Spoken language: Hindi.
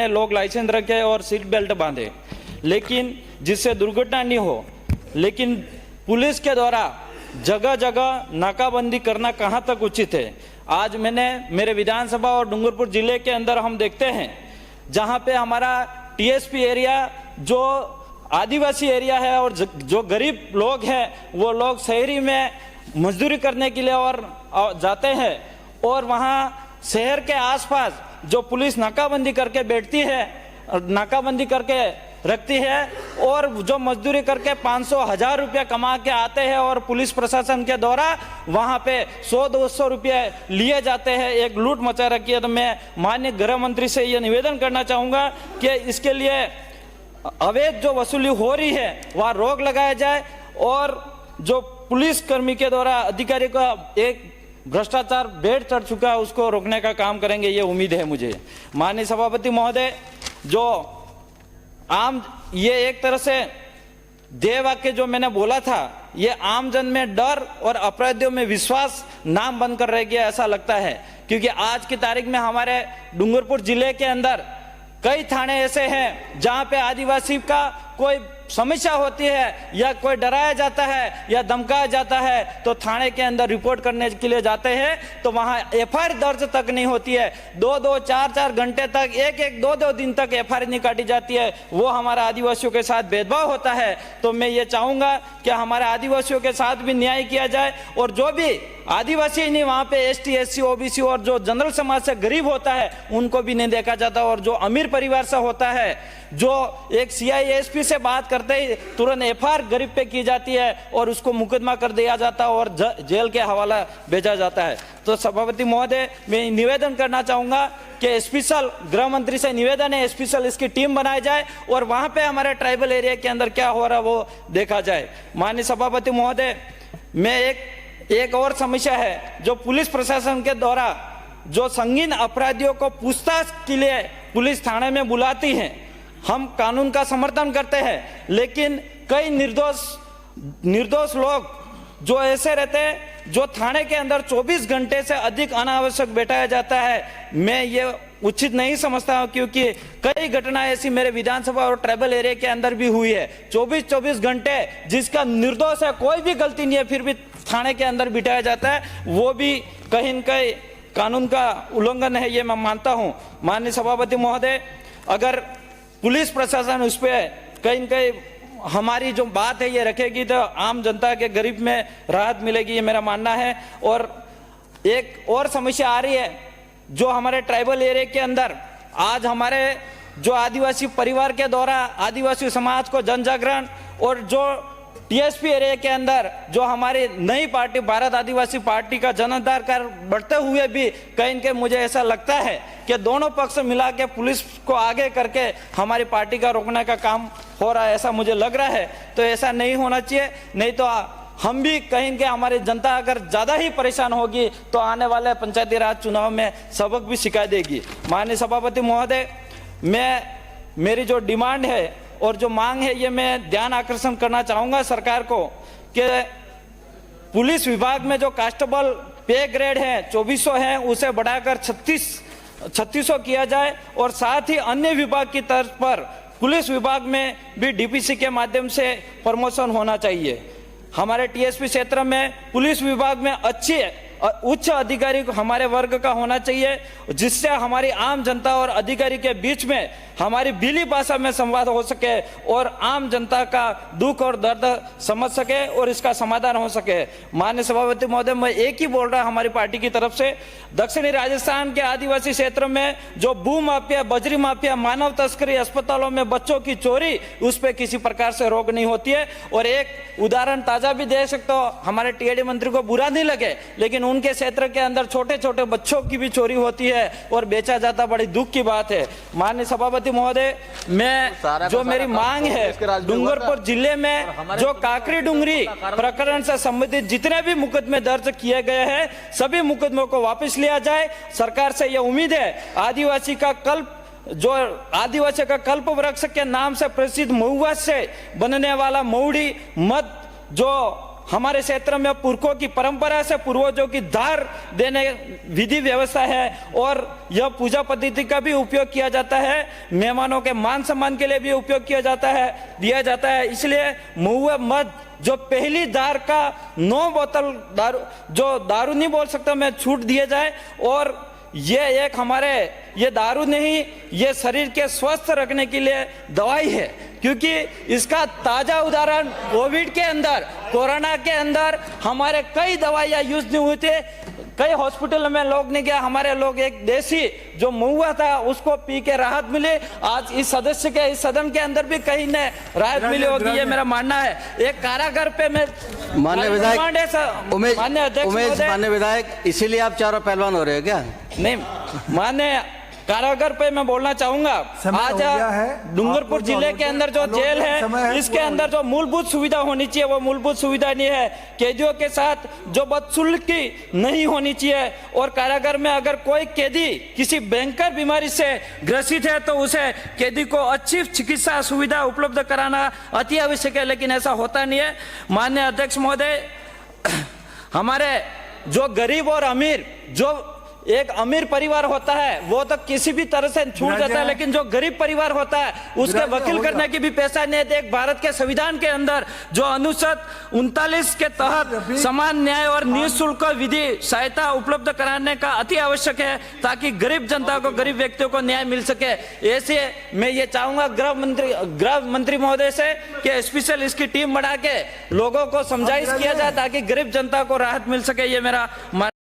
लोग लाइसेंस रखे और सीट बेल्ट बांधे, लेकिन जिससे दुर्घटना नहीं हो। लेकिन पुलिस के द्वारा जगह जगह नाकाबंदी करना कहां तक उचित है। आज मैंने मेरे विधानसभा और डूंगरपुर जिले के अंदर हम देखते हैं जहां पे हमारा टीएसपी एरिया जो आदिवासी एरिया है और जो गरीब लोग हैं वो लोग शहरी में मजदूरी करने के लिए और जाते हैं, और वहां शहर के आसपास जो पुलिस नाकाबंदी करके बैठती है, नाकाबंदी करके रखती है, और जो मजदूरी करके 500-1000 रुपया कमा के आते हैं और पुलिस प्रशासन के द्वारा वहां पे 100-200 रुपये लिए जाते हैं, एक लूट मचा रखी है। तो मैं माननीय गृह मंत्री से ये निवेदन करना चाहूंगा कि इसके लिए अवैध जो वसूली हो रही है वह रोक लगाया जाए, और जो पुलिस कर्मी के द्वारा अधिकारी का एक भ्रष्टाचार बेड़ चढ़ चुका है उसको रोकने का काम करेंगे, ये उम्मीद है मुझे। माननीय सभापति महोदय, जो आम ये एक तरह से देह वाक्य जो मैंने बोला था, ये आम जन में डर और अपराधियों में विश्वास नाम बनकर रह गया ऐसा लगता है, क्योंकि आज की तारीख में हमारे डूंगरपुर जिले के अंदर कई थाने ऐसे हैं जहां पे आदिवासी का कोई समस्या होती है या कोई डराया जाता है या धमकाया जाता है तो थाने के अंदर रिपोर्ट करने के लिए जाते हैं तो वहां एफआईआर दर्ज तक नहीं होती है। 2-2, 4-4 घंटे तक, 1-1, 2-2 दिन तक एफआईआर नहीं काटी जाती है। वो हमारे आदिवासियों के साथ भेदभाव होता है। तो मैं ये चाहूंगा कि हमारे आदिवासियों के साथ भी न्याय किया जाए, और जो भी आदिवासी ही नहीं वहां पे एसटी, एससी, ओबीसी और जो जनरल समाज से गरीब होता है उनको भी नहीं देखा जाता, और जो अमीर परिवार से होता है, जो एक सीआईएसपी से बात करते ही तुरंत एफआईआर गरीब पे की जाती है और उसको मुकदमा कर दिया जाता है और जेल के हवाला भेजा जाता है। तो सभापति महोदय, मैं निवेदन करना चाहूंगा कि स्पेशल गृह मंत्री से निवेदन है, स्पेशल इसकी टीम बनाई जाए और वहां पे हमारे ट्राइबल एरिया के अंदर क्या हो रहा है वो देखा जाए। माननीय सभापति महोदय, मैं एक और समस्या है जो पुलिस प्रशासन के द्वारा जो संगीन अपराधियों को पूछताछ के लिए पुलिस थाने में बुलाती है। हम कानून का समर्थन करते हैं, लेकिन कई निर्दोष लोग जो ऐसे रहते हैं जो थाने के अंदर 24 घंटे से अधिक अनावश्यक बैठाया जाता है। मैं ये उचित नहीं समझता हूं, क्योंकि कई घटनाएं ऐसी मेरे विधानसभा और ट्राइबल एरिया के अंदर भी हुई है। 24-24 घंटे जिसका निर्दोष है, कोई भी गलती नहीं है, फिर भी थाने के अंदर बिठाया जाता है, वो भी कहीं न कहीं कानून का उल्लंघन है, ये मैं मानता हूं। माननीय सभापति महोदय, अगर पुलिस प्रशासन उस पर कहीं न कहीं हमारी जो बात है ये रखेगी तो आम जनता के गरीब में राहत मिलेगी, ये मेरा मानना है। और एक और समस्या आ रही है जो हमारे ट्राइबल एरिया के अंदर आज हमारे जो आदिवासी परिवार के द्वारा आदिवासी समाज को जन जागरण, और जो टीएसपी एरिया के अंदर जो हमारी नई पार्टी भारत आदिवासी पार्टी का जनाधार कर बढ़ते हुए भी कहीं के मुझे ऐसा लगता है कि दोनों पक्ष मिला के पुलिस को आगे करके हमारी पार्टी का रोकने का काम हो रहा है, ऐसा मुझे लग रहा है। तो ऐसा नहीं होना चाहिए, नहीं तो हम भी कहीं के हमारी जनता अगर ज्यादा ही परेशान होगी तो आने वाले पंचायती राज चुनाव में सबक भी सिखा देगी। माननीय सभापति महोदय, मेरी जो डिमांड है और जो मांग है ये मैं ध्यान आकर्षण करना चाहूंगा सरकार को कि पुलिस विभाग में जो कांस्टेबल पे ग्रेड है 2400 है उसे बढ़ाकर 3600 किया जाए, और साथ ही अन्य विभाग की तर्ज पर पुलिस विभाग में भी डीपीसी के माध्यम से प्रमोशन होना चाहिए। हमारे टीएसपी क्षेत्र में पुलिस विभाग में अच्छे उच्च अधिकारी हमारे वर्ग का होना चाहिए, जिससे हमारी आम जनता और अधिकारी के बीच में हमारी बिली भाषा में संवाद हो सके और आम जनता का दुख और दर्द समझ सके और इसका समाधान हो सके। माननीय सभापति महोदय, मैं एक ही बोल रहा हमारी पार्टी की तरफ से, दक्षिणी राजस्थान के आदिवासी क्षेत्र में जो भू माफिया, बजरी माफिया, मानव तस्करी, अस्पतालों में बच्चों की चोरी, उस पर किसी प्रकार से रोक नहीं होती है। और एक उदाहरण ताजा भी दे सकते हो, हमारे टीआईडी मंत्री को बुरा नहीं लगे, लेकिन उनके क्षेत्र के अंदर छोटे छोटे बच्चों की भी चोरी होती है और बेचा जाता, बड़ी दुख की बात है। माननीय सभापति महोदय, मैं जो मेरी मांग है, डूंगरपुर जिले में जो काकरी डूंगरी प्रकरण से संबंधित जितने भी मुकदमे दर्ज किए गए हैं सभी मुकदमों को वापस लिया जाए। सरकार से यह उम्मीद है, आदिवासी का कल्प वृक्ष के नाम से प्रसिद्ध महुआ से बनने वाला महुड़ी मध जो हमारे क्षेत्र में पुरखों की परंपरा से पूर्वजों की दार देने विधि व्यवस्था है और यह पूजा पद्धति का भी उपयोग किया जाता है, मेहमानों के मान सम्मान के लिए भी उपयोग किया जाता है, दिया जाता है। इसलिए महुआ मद जो पहली दार का 9 बोतल दारू, जो दारू नहीं बोल सकता मैं, छूट दिए जाए। और ये एक हमारे ये दारू नहीं, ये शरीर के स्वस्थ रखने के लिए दवाई है, क्योंकि इसका ताजा उदाहरण कोविड के अंदर, कोरोना के अंदर हमारे कई दवाइयां यूज नहीं हुई थी, कई हॉस्पिटल में लोग नहीं गया, हमारे लोग एक देसी जो महुआ था उसको पी के राहत मिली। आज इस सदस्य के इस सदन के अंदर भी कहीं ने राहत मिली होगी, ये मेरा मानना है। एक कारागार पे मैं माननीय विधायक माननीय विधायक, इसीलिए आप चारों पहलवान हो रहे हो क्या? नहीं, माननीय कारागार पे मैं बोलना चाहूंगा, आज डूंगरपुर जिले के अंदर जो जेल है इसके अंदर जो मूलभूत सुविधा होनी चाहिए वो मूलभूत सुविधा नहीं है। कैदियों के साथ जो बदसलूकी नहीं होनी चाहिए। और कारागार में अगर कोई कैदी किसी भयंकर बीमारी से ग्रसित है तो उसे कैदी को अच्छी चिकित्सा सुविधा उपलब्ध कराना अति आवश्यक है, लेकिन ऐसा होता नहीं है। माननीय अध्यक्ष महोदय, हमारे जो गरीब और अमीर, जो एक अमीर परिवार होता है वो तो किसी भी तरह से छूट जाता है, लेकिन जो गरीब परिवार होता है उसके वकील करने की भी पैसा नहीं है। एक भारत के संविधान के अंदर जो अनुच्छेद 39 के तहत समान न्याय और निःशुल्क विधि सहायता उपलब्ध कराने का अति आवश्यक है, ताकि गरीब जनता को, गरीब व्यक्तियों को न्याय मिल सके। ऐसे मैं ये चाहूंगा गृह मंत्री महोदय से कि स्पेशल इसकी टीम बना के लोगों को समझाइश किया जाए ताकि गरीब जनता को राहत मिल सके। ये मेरा